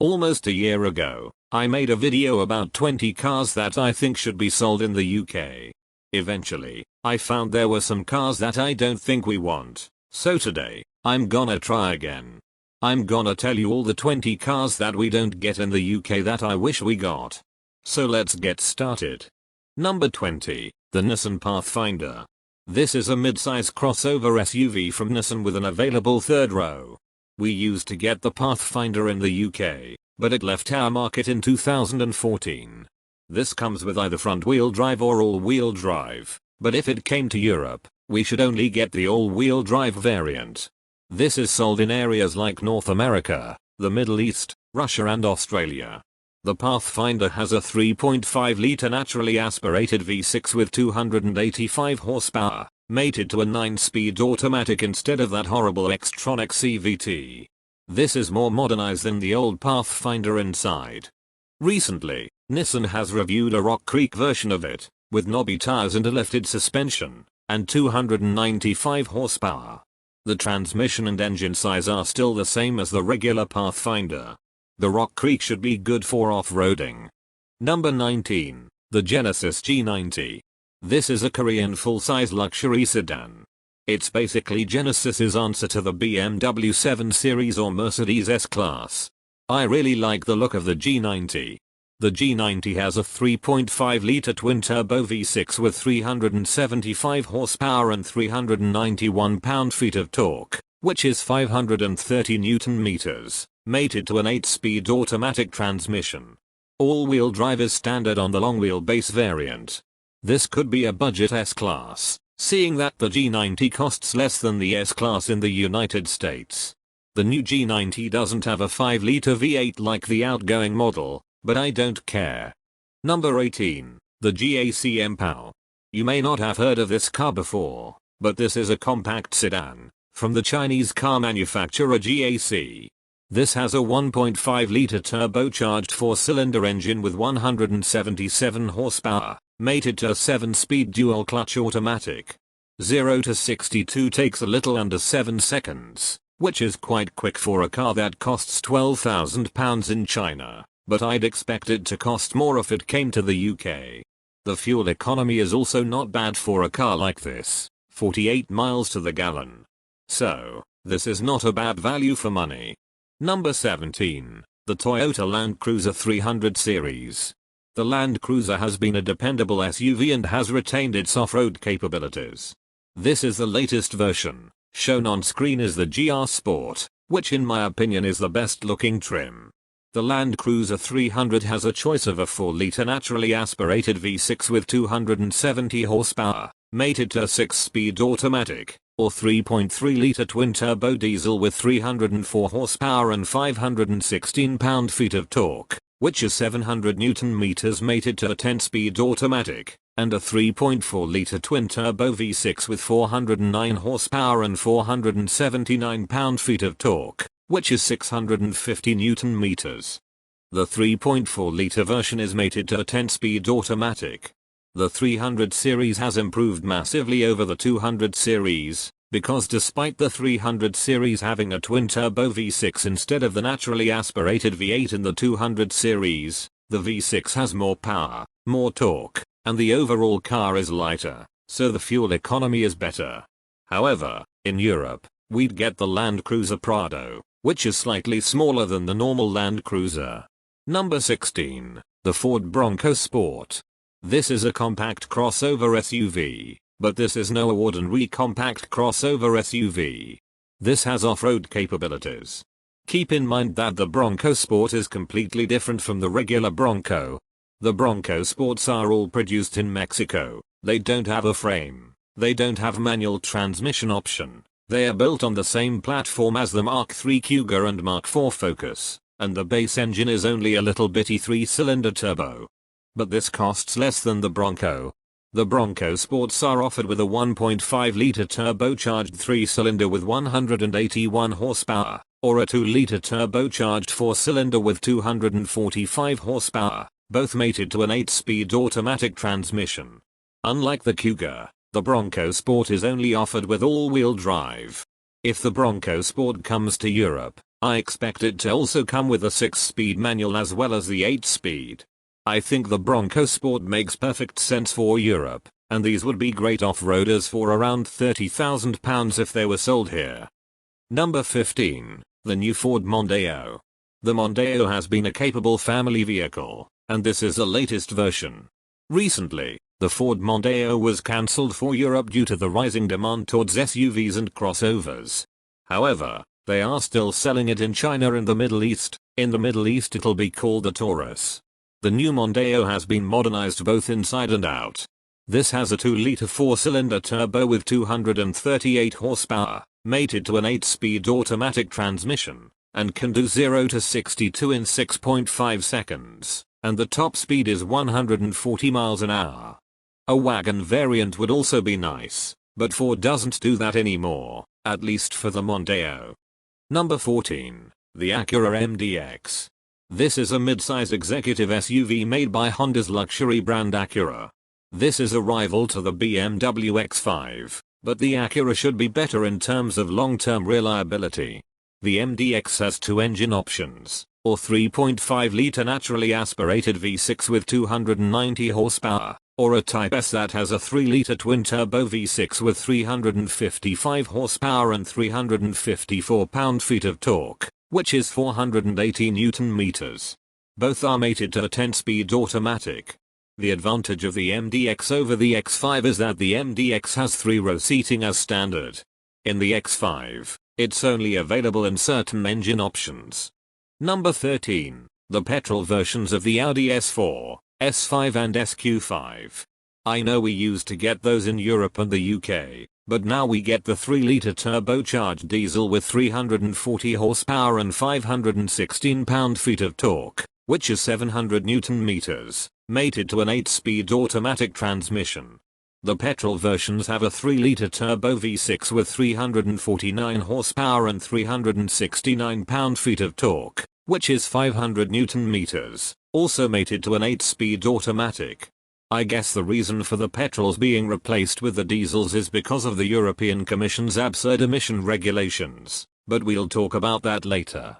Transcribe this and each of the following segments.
Almost a year ago, I made a video about 20 cars that I think should be sold in the UK. Eventually, I found there were some cars that I don't think we want, so today, I'm gonna try again. I'm gonna tell you all the 20 cars that we don't get in the UK that I wish we got. So let's get started. Number 20, the Nissan Pathfinder. This is a mid-size crossover SUV from Nissan with an available third row. We used to get the Pathfinder in the UK, but it left our market in 2014. This comes with either front-wheel drive or all-wheel drive, but if it came to Europe, we should only get the all-wheel drive variant. This is sold in areas like North America, the Middle East, Russia and Australia. The Pathfinder has a 3.5-litre naturally aspirated V6 with 285 horsepower, mated to a 9-speed automatic instead of that horrible Xtronic CVT. This is more modernized than the old Pathfinder inside. Recently, Nissan has reviewed a Rock Creek version of it, with knobby tires and a lifted suspension, and 295 horsepower. The transmission and engine size are still the same as the regular Pathfinder. The Rock Creek should be good for off-roading. Number 19, the Genesis G90. This is a Korean full-size luxury sedan. It's basically Genesis's answer to the BMW 7 Series or Mercedes S-Class. I really like the look of the G90. The G90 has a 3.5-litre twin-turbo V6 with 375 horsepower and 391 pound-feet of torque, which is 530 Nm, mated to an 8-speed automatic transmission. All-wheel drive is standard on the long-wheelbase variant. This could be a budget S-Class, seeing that the G90 costs less than the S-Class in the United States. The new G90 doesn't have a 5-litre V8 like the outgoing model, but I don't care. Number 18, the GAC Power. You may not have heard of this car before, but this is a compact sedan from the Chinese car manufacturer GAC. This has a 1.5-litre turbocharged 4-cylinder engine with 177 horsepower, mated to a 7-speed dual-clutch automatic. 0 to 62 takes a little under 7 seconds, which is quite quick for a car that costs £12,000 in China, but I'd expect it to cost more if it came to the UK. The fuel economy is also not bad for a car like this, 48 miles to the gallon. So, this is not a bad value for money. Number 17, the Toyota Land Cruiser 300 series. The Land Cruiser has been a dependable SUV and has retained its off-road capabilities. This is the latest version. Shown on screen is the GR Sport, which in my opinion is the best looking trim. The Land Cruiser 300 has a choice of a 4-litre naturally aspirated V6 with 270 horsepower, mated to a 6-speed automatic, or 3.3-litre twin-turbo diesel with 304 horsepower and 516 pound-feet of torque, which is 700 Nm mated to a 10-speed automatic, and a 3.4-litre twin-turbo V6 with 409 horsepower and 479 pound-feet of torque, which is 650 Nm. The 3.4-litre version is mated to a 10-speed automatic. The 300 series has improved massively over the 200 series, because despite the 300 series having a twin-turbo V6 instead of the naturally aspirated V8 in the 200 series, the V6 has more power, more torque, and the overall car is lighter, so the fuel economy is better. However, in Europe, we'd get the Land Cruiser Prado, which is slightly smaller than the normal Land Cruiser. Number 16, the Ford Bronco Sport. This is a compact crossover SUV, but this is no ordinary compact crossover SUV. This has off-road capabilities. Keep in mind that the Bronco Sport is completely different from the regular Bronco. The Bronco Sports are all produced in Mexico. They don't have a frame. They don't have manual transmission option. They are built on the same platform as the Mark III Cougar and Mark IV Focus, and the base engine is only a little bitty 3-cylinder turbo. But this costs less than the Bronco. The Bronco Sports are offered with a 1.5-litre turbocharged 3-cylinder with 181 horsepower, or a 2-litre turbocharged 4-cylinder with 245 horsepower, both mated to an 8-speed automatic transmission. Unlike the Cougar, the Bronco Sport is only offered with all-wheel drive. If the Bronco Sport comes to Europe, I expect it to also come with a 6-speed manual as well as the 8-speed. I think the Bronco Sport makes perfect sense for Europe, and these would be great off-roaders for around £30,000 if they were sold here. Number 15, the new Ford Mondeo. The Mondeo has been a capable family vehicle, and this is the latest version. Recently, the Ford Mondeo was cancelled for Europe due to the rising demand towards SUVs and crossovers. However, they are still selling it in China and the Middle East. In the Middle East it'll be called the Taurus. The new Mondeo has been modernized both inside and out. This has a 2-liter 4-cylinder turbo with 238 horsepower, mated to an 8-speed automatic transmission, and can do 0 to 62 in 6.5 seconds, and the top speed is 140 miles an hour. A wagon variant would also be nice, but Ford doesn't do that anymore, at least for the Mondeo. Number 14, the Acura MDX. This is a mid-size executive SUV made by Honda's luxury brand Acura. This is a rival to the BMW X5, but the Acura should be better in terms of long-term reliability. The MDX has 2 engine options, or 3.5-liter naturally aspirated V6 with 290 horsepower, or a Type S that has a 3-liter twin-turbo V6 with 355 horsepower and 354 pound-feet of torque, which is 480 Newton meters. Both are mated to a 10-speed automatic. The advantage of the MDX over the X5 is that the MDX has 3-row seating as standard. In the X5, it's only available in certain engine options. Number 13, the petrol versions of the Audi S4, S5 and SQ5. I know we used to get those in Europe and the UK, but now we get the 3-liter turbocharged diesel with 340 horsepower and 516 pound-feet of torque, which is 700 Newton meters, mated to an 8-speed automatic transmission. The petrol versions have a 3-liter turbo V6 with 349 horsepower and 369 pound-feet of torque, which is 500 Newton meters, also mated to an 8-speed automatic. I guess the reason for the petrols being replaced with the diesels is because of the European Commission's absurd emission regulations, but we'll talk about that later.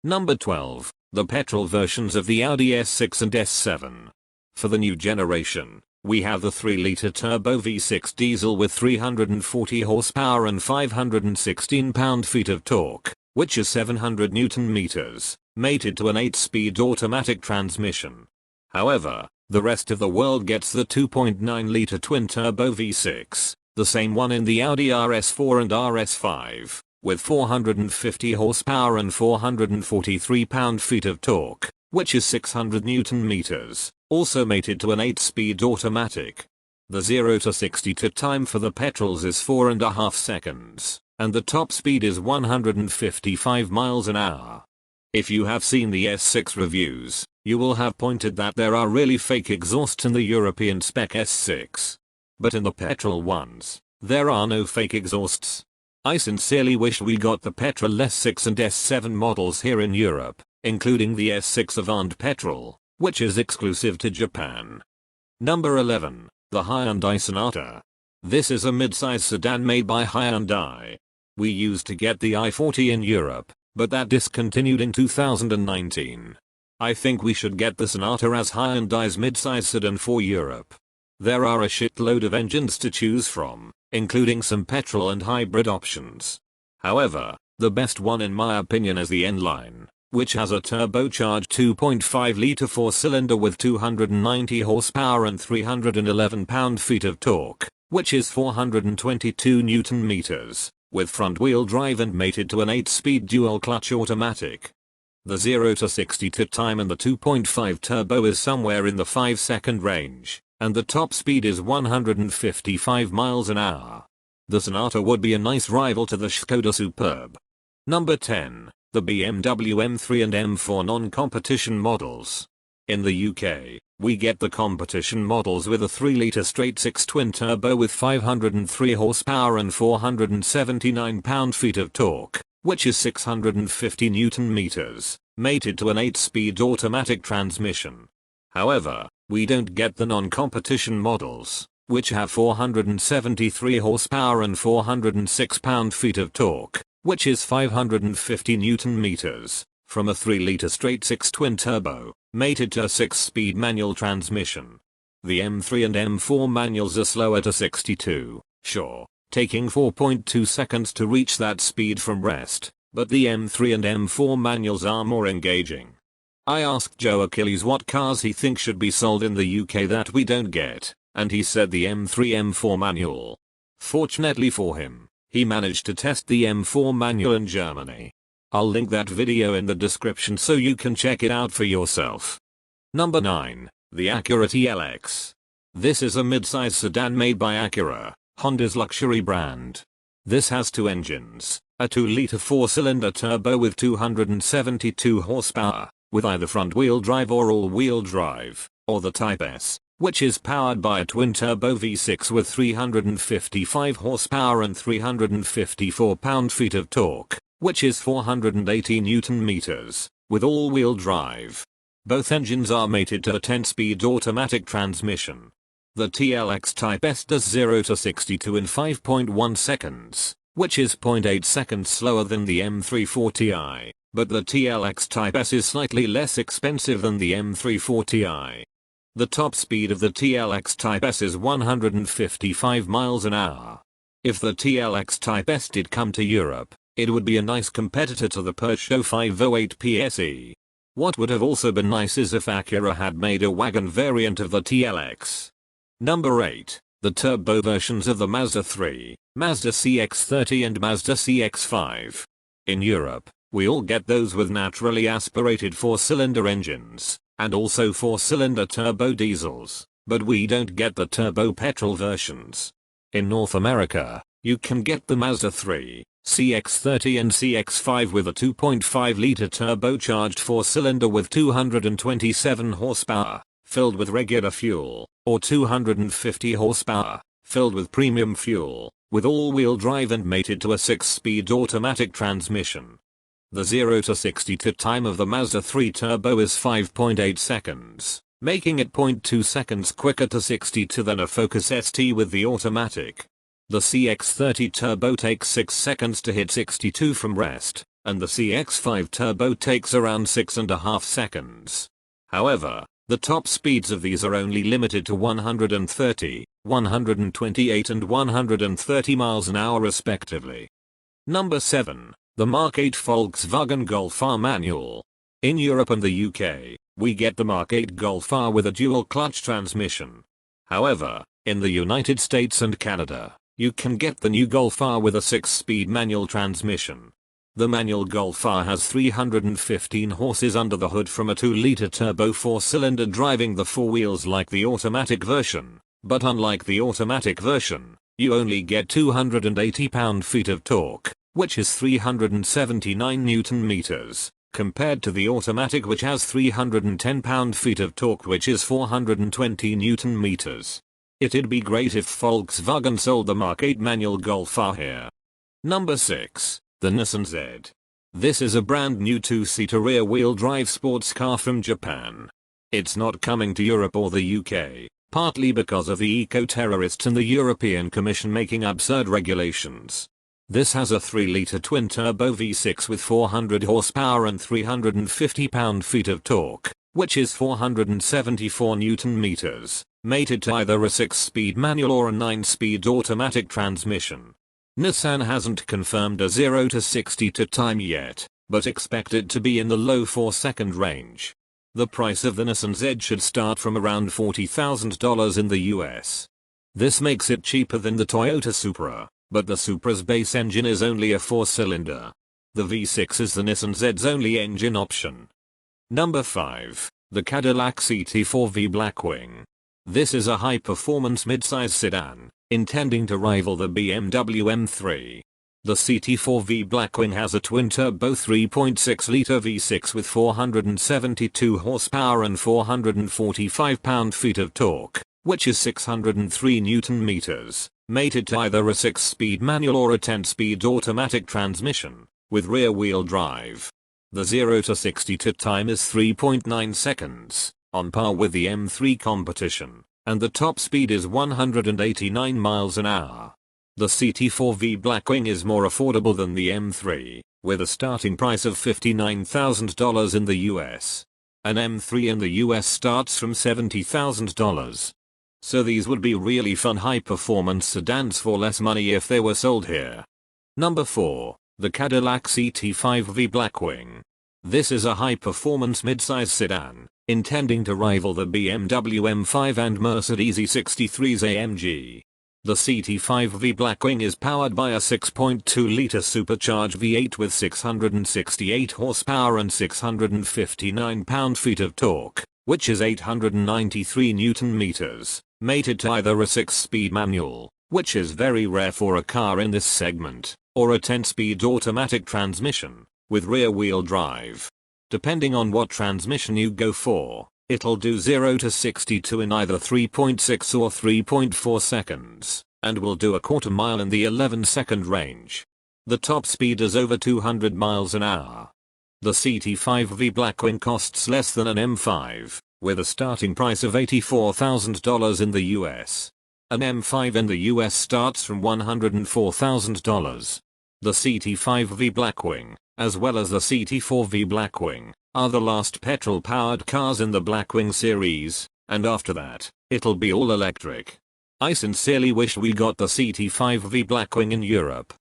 Number 12, the petrol versions of the Audi S6 and S7. For the new generation, we have the 3-liter turbo V6 diesel with 340 horsepower and 516 pound-feet of torque, which is 700 Newton meters, mated to an 8-speed automatic transmission. However, the rest of the world gets the 2.9-liter twin-turbo V6, the same one in the Audi RS4 and RS5, with 450 horsepower and 443 pound-feet of torque, which is 600 Newton meters, also mated to an 8-speed automatic. The 0 to 62 time for the petrols is 4.5 seconds, and the top speed is 155 miles an hour. If you have seen the S6 reviews, you will have pointed that there are really fake exhausts in the European spec S6. But in the petrol ones, there are no fake exhausts. I sincerely wish we got the petrol S6 and S7 models here in Europe, including the S6 Avant Petrol, which is exclusive to Japan. Number 11, the Hyundai Sonata. This is a mid-size sedan made by Hyundai. We used to get the i40 in Europe, but that discontinued in 2019. I think we should get the Sonata as Hyundai's mid-size sedan for Europe. There are a shitload of engines to choose from, including some petrol and hybrid options. However, the best one in my opinion is the N-Line, which has a turbocharged 2.5-liter 4-cylinder with 290 horsepower and 311 pound-feet of torque, which is 422 Newton meters, with front-wheel drive and mated to an 8-speed dual-clutch automatic. The 0 to 62 time in the 2.5 turbo is somewhere in the 5-second range, and the top speed is 155 miles an hour. The Sonata would be a nice rival to the Škoda Superb. Number 10, the BMW M3 and M4 non-competition models. In the UK, we get the competition models with a 3-liter straight-six twin-turbo with 503 horsepower and 479 pound-feet of torque, which is 650 Newton meters, mated to an 8-speed automatic transmission. However, we don't get the non-competition models, which have 473 horsepower and 406 pound-feet of torque, which is 550 Newton meters, from a 3-liter straight-six twin-turbo, mated to a 6-speed manual transmission. The M3 and M4 manuals are slower to 62, sure, taking 4.2 seconds to reach that speed from rest, but the M3 and M4 manuals are more engaging. I asked Joe Achilles what cars he thinks should be sold in the UK that we don't get, and he said the M3 M4 manual. Fortunately for him, he managed to test the M4 manual in Germany. I'll link that video in the description so you can check it out for yourself. Number 9. The Acura TLX. This is a mid-size sedan made by Acura, Honda's luxury brand. This has two engines, a 2-liter 4-cylinder turbo with 272 horsepower, with either front-wheel drive or all-wheel drive, or the Type S, which is powered by a twin-turbo V6 with 355 horsepower and 354 pound-feet of torque, which is 480 Newton meters, with all-wheel drive. Both engines are mated to a 10-speed automatic transmission. The TLX Type S does 0 to 62 in 5.1 seconds, which is 0.8 seconds slower than the M340i, but the TLX Type S is slightly less expensive than the M340i. The top speed of the TLX Type S is 155 miles an hour. If the TLX Type S did come to Europe, it would be a nice competitor to the Peugeot 508 PSE. What would have also been nice is if Acura had made a wagon variant of the TLX. Number 8. The turbo versions of the Mazda 3, Mazda CX30 and Mazda CX5. In Europe, we all get those with naturally aspirated 4-cylinder engines, and also 4-cylinder turbo diesels, but we don't get the turbo petrol versions. In North America, you can get the Mazda 3, CX30 and CX5 with a 2.5-liter turbocharged 4-cylinder with 227 horsepower, filled with regular fuel, or 250 horsepower, filled with premium fuel, with all-wheel drive and mated to a 6-speed automatic transmission. The 0 to 62 time of the Mazda 3 Turbo is 5.8 seconds, making it 0.2 seconds quicker to 62 than a Focus ST with the automatic. The CX30 Turbo takes 6 seconds to hit 62 from rest, and the CX5 Turbo takes around 6.5 seconds. However, the top speeds of these are only limited to 130, 128 and 130 miles an hour respectively. Number 7. The Mark 8 Volkswagen Golf R manual. In Europe and the UK, we get the Mark 8 Golf R with a dual clutch transmission. However, in the United States and Canada, you can get the new Golf R with a 6-speed manual transmission. The manual Golf R has 315 horses under the hood from a 2-liter turbo 4-cylinder driving the 4 wheels like the automatic version, but unlike the automatic version, you only get 280 pound-feet of torque, which is 379 Newton meters, compared to the automatic which has 310 pound-feet of torque which is 420 Newton meters. It'd be great if Volkswagen sold the Mark 8 manual Golf R here. Number 6. The Nissan Edge. This is a brand new 2-seater rear-wheel drive sports car from Japan. It's not coming to Europe or the UK, partly because of the eco-terrorists and the European Commission making absurd regulations. This has a 3-liter twin-turbo V6 with 400 horsepower and 350 pound-feet of torque, which is 474 Newton meters, mated to either a 6-speed manual or a 9-speed automatic transmission. Nissan hasn't confirmed a 0 to 62 time yet, but expect it to be in the low 4-second range. The price of the Nissan Edge should start from around $40,000 in the US. This makes it cheaper than the Toyota Supra, but the Supra's base engine is only a 4-cylinder. The V6 is the Nissan Edge's only engine option. Number 5. The Cadillac CT4V Blackwing. This is a high-performance mid-size sedan, intending to rival the BMW M3. The CT4V Blackwing has a twin-turbo 3.6-liter V6 with 472 horsepower and 445 pound-feet of torque, which is 603 Newton meters, mated to either a 6-speed manual or a 10-speed automatic transmission, with rear-wheel drive. The 0 to 62 time is 3.9 seconds, on par with the M3 competition, and the top speed is 189 miles an hour. The CT4V Blackwing is more affordable than the M3, with a starting price of $59,000 in the US. An M3 in the US starts from $70,000. So these would be really fun high-performance sedans for less money if they were sold here. Number 4. The Cadillac CT5V Blackwing. This is a high-performance midsize sedan, intending to rival the BMW M5 and Mercedes E63's AMG. The CT5V Blackwing is powered by a 6.2-liter supercharged V8 with 668 horsepower and 659 pound-feet of torque, which is 893 Newton-meters, mated to either a 6-speed manual, which is very rare for a car in this segment, or a 10-speed automatic transmission, with rear-wheel drive. Depending on what transmission you go for, it'll do 0 to 62 in either 3.6 or 3.4 seconds, and will do a quarter mile in the 11-second range. The top speed is over 200 miles an hour. The CT5V Blackwing costs less than an M5, with a starting price of $84,000 in the US. An M5 in the US starts from $104,000. The CT5V Blackwing, as well as the CT4V Blackwing, are the last petrol-powered cars in the Blackwing series, and after that, it'll be all electric. I sincerely wish we got the CT5V Blackwing in Europe.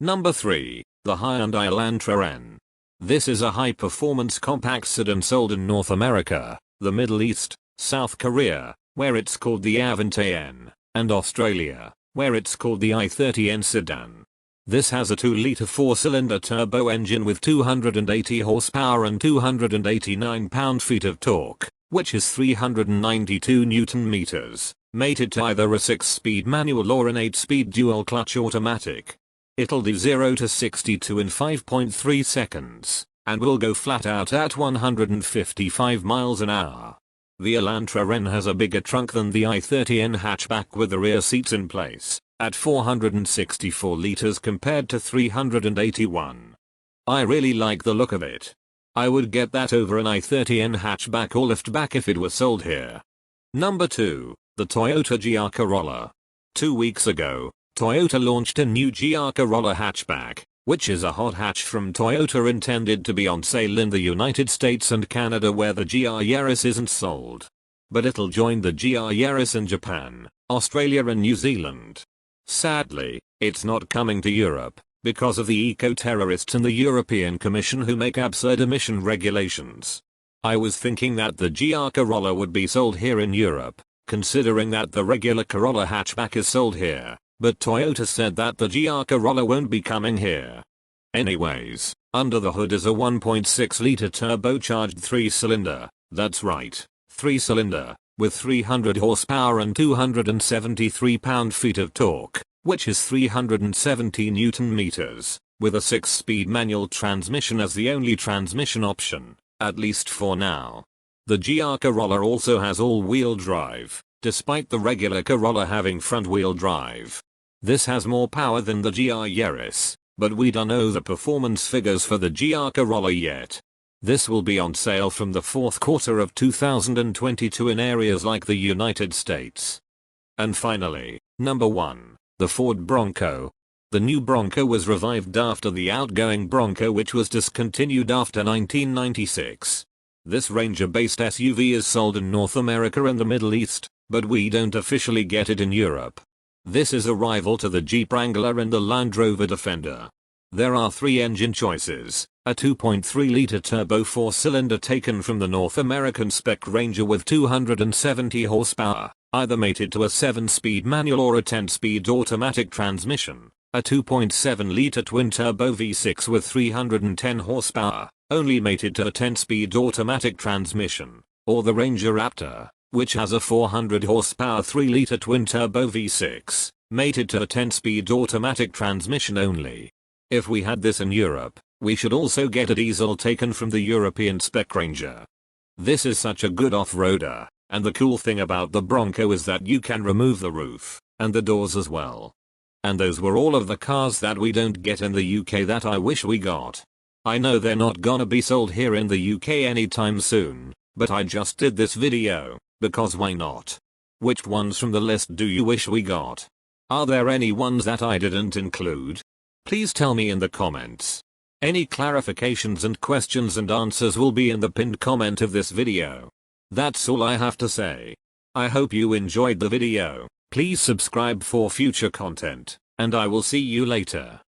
Number 3. The Hyundai Elantra N. This is a high-performance compact sedan sold in North America, the Middle East, South Korea, where it's called the Avante N, and Australia, where it's called the i30N sedan. This has a 2-liter 4-cylinder turbo engine with 280 horsepower and 289 pound-feet of torque, which is 392 Newton-meters, mated to either a 6-speed manual or an 8-speed dual-clutch automatic. It'll do 0 to 62 in 5.3 seconds, and will go flat out at 155 miles an hour. The Elantra N has a bigger trunk than the i30N hatchback with the rear seats in place, at 464 liters compared to 381. I really like the look of it. I would get that over an i30N hatchback or liftback if it were sold here. Number 2. The Toyota GR Corolla. 2 weeks ago, Toyota launched a new GR Corolla hatchback, which is a hot hatch from Toyota intended to be on sale in the United States and Canada where the GR Yaris isn't sold. But it'll join the GR Yaris in Japan, Australia and New Zealand. Sadly, it's not coming to Europe, because of the eco-terrorists in the European Commission who make absurd emission regulations. I was thinking that the GR Corolla would be sold here in Europe, considering that the regular Corolla hatchback is sold here, but Toyota said that the GR Corolla won't be coming here. Anyways, under the hood is a 1.6-liter turbocharged 3-cylinder, that's right, 3-cylinder, with 300 horsepower and 273 pound-feet of torque, which is 370 Newton-meters, with a 6-speed manual transmission as the only transmission option, at least for now. The GR Corolla also has all-wheel drive, despite the regular Corolla having front-wheel drive. This has more power than the GR Yaris, but we don't know the performance figures for the GR Corolla yet. This will be on sale from the fourth quarter of 2022 in areas like the United States. And finally, number 1, the Ford Bronco. The new Bronco was revived after the outgoing Bronco which was discontinued after 1996. This Ranger-based SUV is sold in North America and the Middle East, but we don't officially get it in Europe. This is a rival to the Jeep Wrangler and the Land Rover Defender. There are 3 engine choices, a 2.3-liter turbo 4-cylinder taken from the North American spec Ranger with 270 horsepower, either mated to a 7-speed manual or a 10-speed automatic transmission, a 2.7-liter twin-turbo V6 with 310 horsepower, only mated to a 10-speed automatic transmission, or the Ranger Raptor, which has a 400 horsepower 3-liter twin-turbo V6, mated to a 10-speed automatic transmission only. If we had this in Europe, we should also get a diesel taken from the European spec Ranger. This is such a good off-roader, and the cool thing about the Bronco is that you can remove the roof, and the doors as well. And those were all of the cars that we don't get in the UK that I wish we got. I know they're not gonna be sold here in the UK anytime soon, but I just did this video, because why not? Which ones from the list do you wish we got? Are there any ones that I didn't include? Please tell me in the comments. Any clarifications and questions and answers will be in the pinned comment of this video. That's all I have to say. I hope you enjoyed the video. Please subscribe for future content, and I will see you later.